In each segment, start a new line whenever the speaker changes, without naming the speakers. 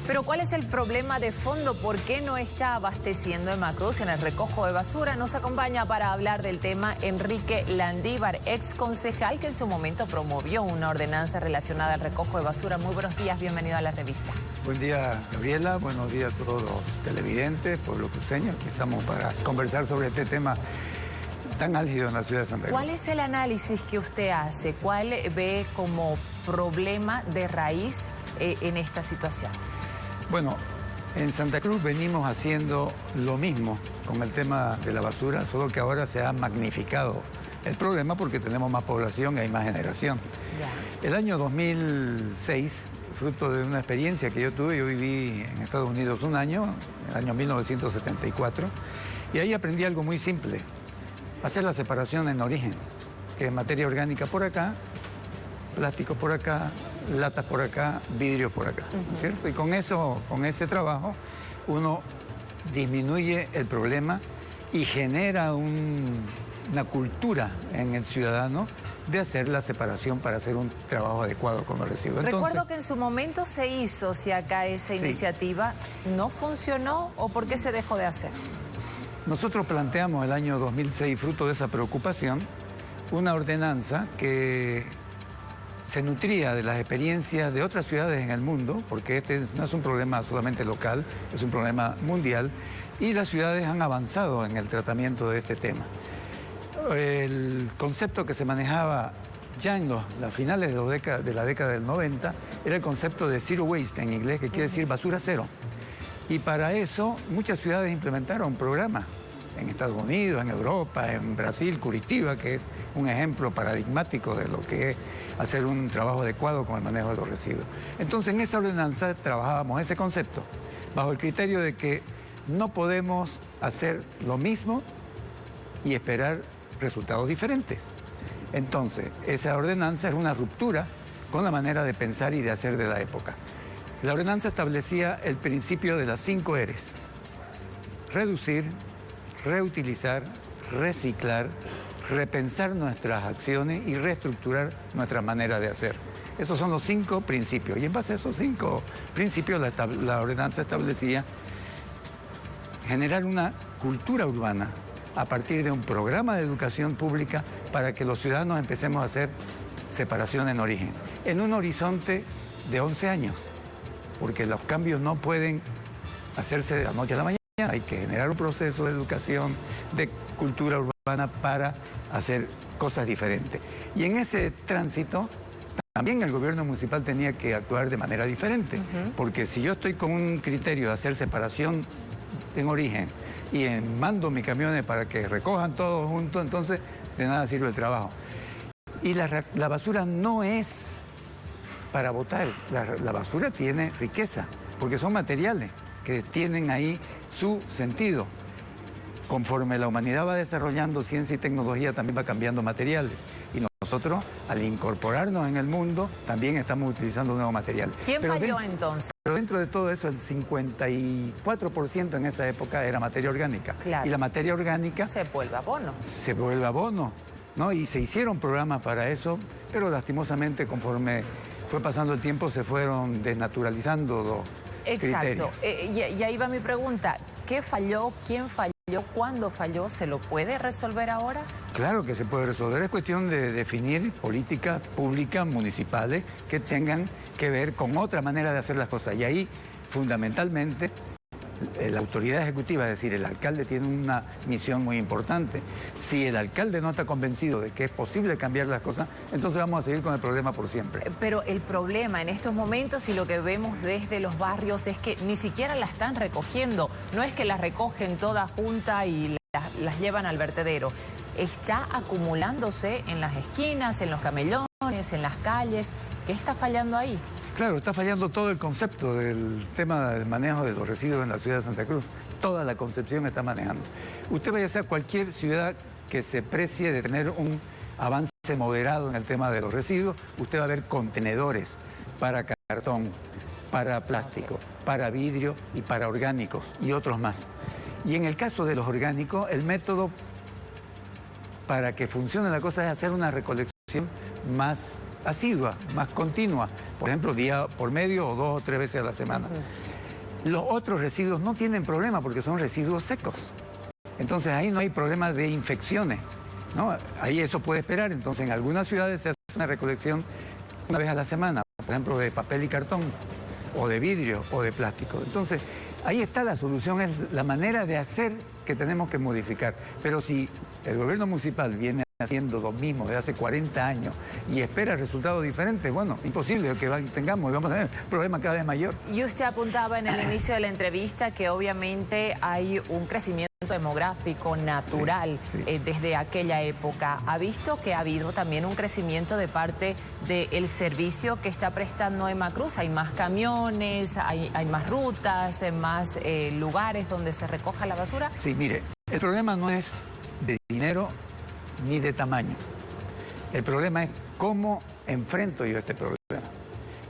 Pero ¿cuál es el problema de fondo? ¿Por qué no está abasteciendo Hemacruz en el recojo de basura? Nos acompaña para hablar del tema Enrique Landívar, ex concejal que en su momento promovió una ordenanza relacionada al recojo de basura. Muy buenos días, bienvenido a la revista.
Buen día, Gabriela, buenos días a todos los televidentes, pueblo cruceño. Aquí estamos para conversar sobre este tema tan álgido en la ciudad de Santa Cruz.
¿Cuál es el análisis que usted hace? ¿Cuál ve como problema de raíz en esta situación?
Bueno, en Santa Cruz venimos haciendo lo mismo con el tema de la basura, solo que ahora se ha magnificado el problema porque tenemos más población y hay más generación. Ya. El año 2006, fruto de una experiencia que yo tuve, yo viví en Estados Unidos un año, en el año 1974, y ahí aprendí algo muy simple, hacer la separación en origen, que es materia orgánica por acá, plástico por acá, latas por acá, vidrio por acá, ¿cierto? Y con eso, con ese trabajo, uno disminuye el problema y genera una cultura en el ciudadano de hacer la separación para hacer un trabajo adecuado con los residuos.
Recuerdo que en su momento se hizo, si acá esa iniciativa no funcionó, ¿o por qué se dejó de hacer?
Nosotros planteamos el año 2006, fruto de esa preocupación, una ordenanza que se nutría de las experiencias de otras ciudades en el mundo, porque este no es un problema solamente local, es un problema mundial, y las ciudades han avanzado en el tratamiento de este tema. El concepto que se manejaba ya en las finales de la década del 90 era el concepto de zero waste en inglés, que quiere decir basura cero. Y para eso muchas ciudades implementaron programas. En Estados Unidos, en Europa, en Brasil, Curitiba, que es un ejemplo paradigmático de lo que es hacer un trabajo adecuado con el manejo de los residuos. Entonces, en esa ordenanza trabajábamos ese concepto, bajo el criterio de que no podemos hacer lo mismo y esperar resultados diferentes. Entonces, esa ordenanza era una ruptura con la manera de pensar y de hacer de la época. La ordenanza establecía el principio de las 5 R's: reducir, reutilizar, reciclar, repensar nuestras acciones y reestructurar nuestra manera de hacer. Esos son los 5 principios. Y en base a esos 5 principios, la ordenanza establecía generar una cultura urbana a partir de un programa de educación pública para que los ciudadanos empecemos a hacer separación en origen, en un horizonte de 11 años, porque los cambios no pueden hacerse de la noche a la mañana. Hay que generar un proceso de educación, de cultura urbana para hacer cosas diferentes. Y en ese tránsito, también el gobierno municipal tenía que actuar de manera diferente, porque si yo estoy con un criterio de hacer separación en origen y mando mis camiones para que recojan todo junto, entonces de nada sirve el trabajo. Y la basura no es para botar, la basura tiene riqueza, porque son materiales que tienen ahí su sentido. Conforme la humanidad va desarrollando ciencia y tecnología, también va cambiando materiales. Y nosotros, al incorporarnos en el mundo, también estamos utilizando nuevos materiales.
¿Quién falló entonces?
Pero dentro de todo eso, el 54% en esa época era materia orgánica.
Claro.
Y la materia orgánica
se vuelve abono.
Se vuelve abono, ¿no? Y se hicieron programas para eso, pero lastimosamente, conforme fue pasando el tiempo, se fueron desnaturalizando los
Exacto. Y ahí va mi pregunta. ¿Qué falló? ¿Quién falló? ¿Cuándo falló? ¿Se lo puede resolver ahora?
Claro que se puede resolver. Es cuestión de definir políticas públicas, municipales, que tengan que ver con otra manera de hacer las cosas. Y ahí, fundamentalmente, la autoridad ejecutiva, es decir, el alcalde tiene una misión muy importante. Si el alcalde no está convencido de que es posible cambiar las cosas, entonces vamos a seguir con el problema por siempre.
Pero el problema en estos momentos, y lo que vemos desde los barrios, es que ni siquiera la están recogiendo. No es que las recogen todas juntas y las llevan al vertedero. Está acumulándose en las esquinas, en los camellones, en las calles. ¿Qué está fallando ahí?
Claro, está fallando todo el concepto del tema del manejo de los residuos en la ciudad de Santa Cruz. Toda la concepción está manejando. Usted vaya a ser cualquier ciudad que se precie de tener un avance moderado en el tema de los residuos, usted va a ver contenedores para cartón, para plástico, para vidrio y para orgánicos y otros más. Y en el caso de los orgánicos, el método para que funcione la cosa es hacer una recolección más asidua, más continua, por ejemplo, día por medio o 2 o 3 veces a la semana. Los otros residuos no tienen problema porque son residuos secos. Entonces ahí no hay problema de infecciones, ¿no? Ahí eso puede esperar. Entonces en algunas ciudades se hace una recolección una vez a la semana, por ejemplo de papel y cartón, o de vidrio, o de plástico. Entonces ahí está la solución, es la manera de hacer que tenemos que modificar. Pero si el gobierno municipal viene haciendo lo mismo de hace 40 años y espera resultados diferentes, bueno, imposible que tengamos y vamos a tener problemas cada vez mayor.
Y usted apuntaba en el inicio de la entrevista que obviamente hay un crecimiento demográfico natural desde aquella época. ¿Ha visto que ha habido también un crecimiento de parte del servicio que está prestando Emacruz? ¿Hay más camiones, hay más rutas, más lugares donde se recoja la basura?
Sí, mire, el problema no es de dinero ni de tamaño. El problema es cómo enfrento yo este problema.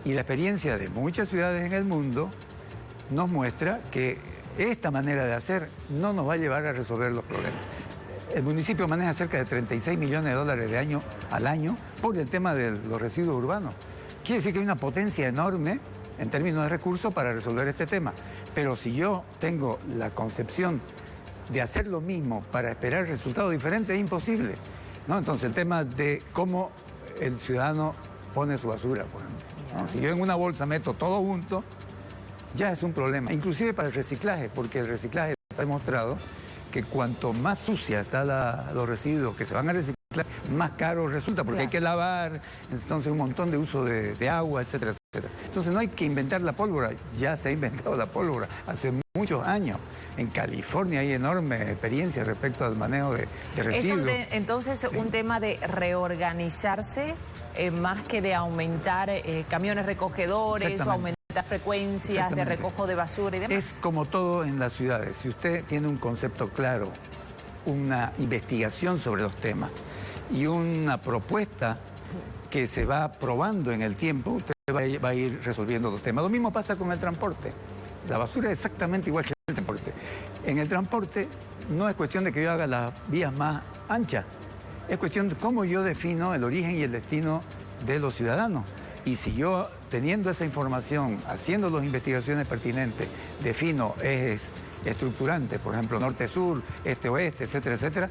Y la experiencia de muchas ciudades en el mundo nos muestra que esta manera de hacer no nos va a llevar a resolver los problemas. El municipio maneja cerca de 36 millones de dólares al año por el tema de los residuos urbanos. Quiere decir que hay una potencia enorme en términos de recursos para resolver este tema. Pero si yo tengo la concepción de hacer lo mismo para esperar resultados diferentes, es imposible, ¿no? Entonces el tema de cómo el ciudadano pone su basura, por ejemplo, ¿no? Si yo en una bolsa meto todo junto, ya es un problema, inclusive para el reciclaje, porque el reciclaje está demostrado que cuanto más sucia están los residuos que se van a reciclar, más caro resulta, porque hay que lavar, entonces un montón de uso de agua, etcétera, etcétera. Entonces no hay que inventar la pólvora, ya se ha inventado la pólvora hace muchos años. En California hay enorme experiencia respecto al manejo de residuos.
Entonces, un tema de reorganizarse más que de aumentar camiones recogedores o aumentar frecuencias de recojo de basura y demás.
Es como todo en las ciudades. Si usted tiene un concepto claro, una investigación sobre los temas y una propuesta que se va probando en el tiempo, usted va a ir resolviendo los temas. Lo mismo pasa con el transporte. La basura es exactamente igual que el transporte. En el transporte no es cuestión de que yo haga las vías más anchas, es cuestión de cómo yo defino el origen y el destino de los ciudadanos. Y si yo, teniendo esa información, haciendo las investigaciones pertinentes, defino ejes estructurantes, por ejemplo, norte-sur, este-oeste, etcétera, etcétera,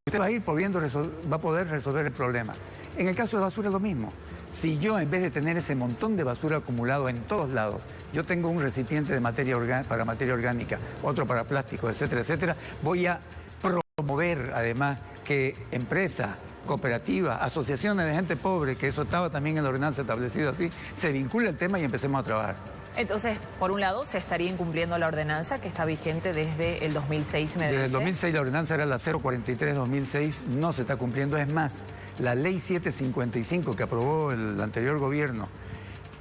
usted va a poder resolver el problema. En el caso de basura es lo mismo. Si yo, en vez de tener ese montón de basura acumulado en todos lados, yo tengo un recipiente de para materia orgánica, otro para plástico, etcétera, etcétera, voy a promover además que empresas, cooperativas, asociaciones de gente pobre, que eso estaba también en la ordenanza establecido así, se vincula el tema y empecemos a trabajar.
Entonces, por un lado, se estaría incumpliendo la ordenanza que está vigente desde el 2006, me dice.
Desde el 2006 la ordenanza era la 043-2006, no se está cumpliendo. Es más, la ley 755 que aprobó el anterior gobierno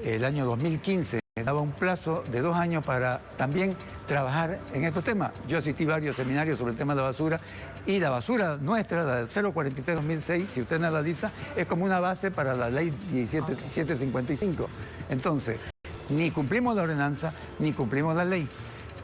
el año 2015 daba un plazo de 2 años para también trabajar en estos temas. Yo asistí a varios seminarios sobre el tema de la basura y la basura nuestra, la del 043-2006, si usted analiza, es como una base para la ley 755. Entonces, ni cumplimos la ordenanza, ni cumplimos la ley.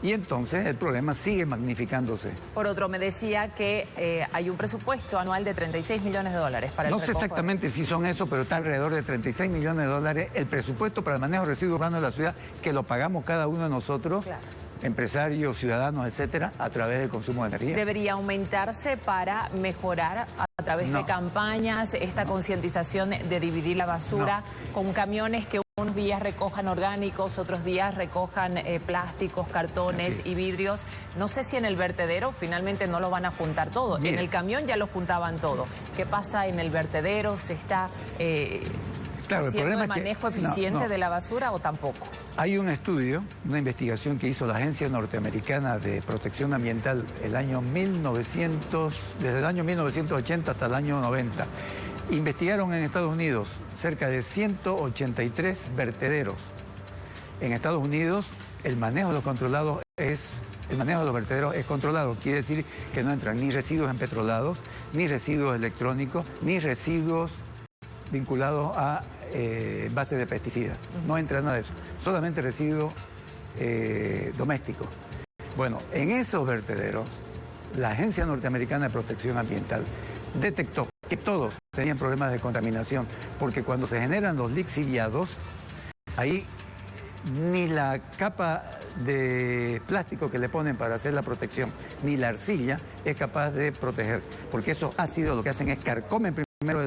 Y entonces el problema sigue magnificándose.
Por otro, me decía que hay un presupuesto anual de 36 millones de dólares para el recojo.
No sé exactamente si son eso, pero está alrededor de 36 millones de dólares el presupuesto para el manejo de residuos urbanos de la ciudad, que lo pagamos cada uno de nosotros, claro, empresarios, ciudadanos, etcétera, a través del consumo de energía.
¿Debería aumentarse para mejorar a través de campañas esta concientización de dividir la basura con camiones que unos días recojan orgánicos, otros días recojan plásticos, cartones y vidrios? No sé si en el vertedero finalmente no lo van a juntar todo. Mire, en el camión ya lo juntaban todo. ¿Qué pasa en el vertedero? ¿Se está haciendo el manejo eficiente de la basura o tampoco?
Hay un estudio, una investigación que hizo la Agencia Norteamericana de Protección Ambiental desde el año 1980 hasta el año 90. Investigaron en Estados Unidos cerca de 183 vertederos. En Estados Unidos el manejo de los vertederos es controlado. Quiere decir que no entran ni residuos empetrolados, ni residuos electrónicos, ni residuos vinculados a bases de pesticidas. No entra nada de eso. Solamente residuos domésticos. Bueno, en esos vertederos, la Agencia Norteamericana de Protección Ambiental detectó que todos tenían problemas de contaminación, porque cuando se generan los lixiviados, ahí ni la capa de plástico que le ponen para hacer la protección, ni la arcilla es capaz de proteger, porque esos ácidos lo que hacen es carcomen primero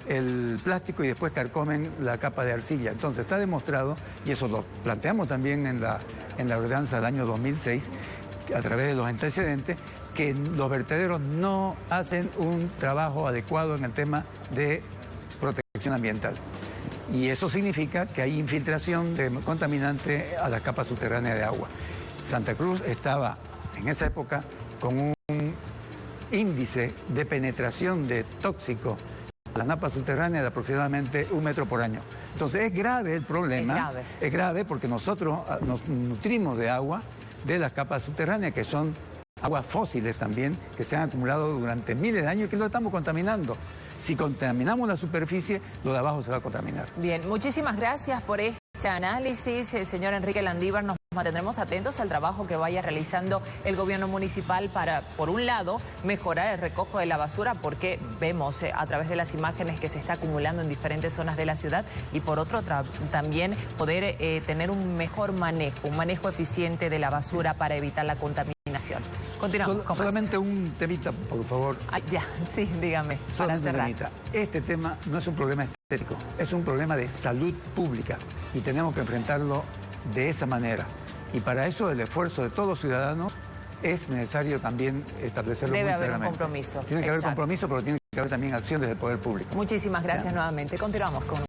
el plástico y después carcomen la capa de arcilla. Entonces está demostrado, y eso lo planteamos también en la ordenanza del año 2006, a través de los antecedentes, que los vertederos no hacen un trabajo adecuado en el tema de protección ambiental. Y eso significa que hay infiltración de contaminante a las capas subterráneas de agua. Santa Cruz estaba en esa época con un índice de penetración de tóxico a las napas subterráneas de aproximadamente 1 metro por año. Entonces es grave el problema. Es grave porque nosotros nos nutrimos de agua de las capas subterráneas, que son aguas fósiles también, que se han acumulado durante miles de años y que lo estamos contaminando. Si contaminamos la superficie, lo de abajo se va a contaminar.
Bien, muchísimas gracias por este análisis, señor Enrique Landívar. Nos mantendremos atentos al trabajo que vaya realizando el gobierno municipal para, por un lado, mejorar el recojo de la basura, porque vemos a través de las imágenes que se está acumulando en diferentes zonas de la ciudad, y por otro también poder tener un mejor manejo, un manejo eficiente de la basura para evitar la contaminación. Continuamos.
Solamente un temita, por favor.
Ya, sí, dígame, para cerrar.
Un temita. Este tema no es un problema estético, es un problema de salud pública y tenemos que enfrentarlo de esa manera. Y para eso el esfuerzo de todos los ciudadanos es necesario también establecerlo muy claramente.
Debe haber un compromiso.
Tiene que haber compromiso, pero tiene que haber también acción desde el poder público.
Muchísimas gracias nuevamente. Continuamos con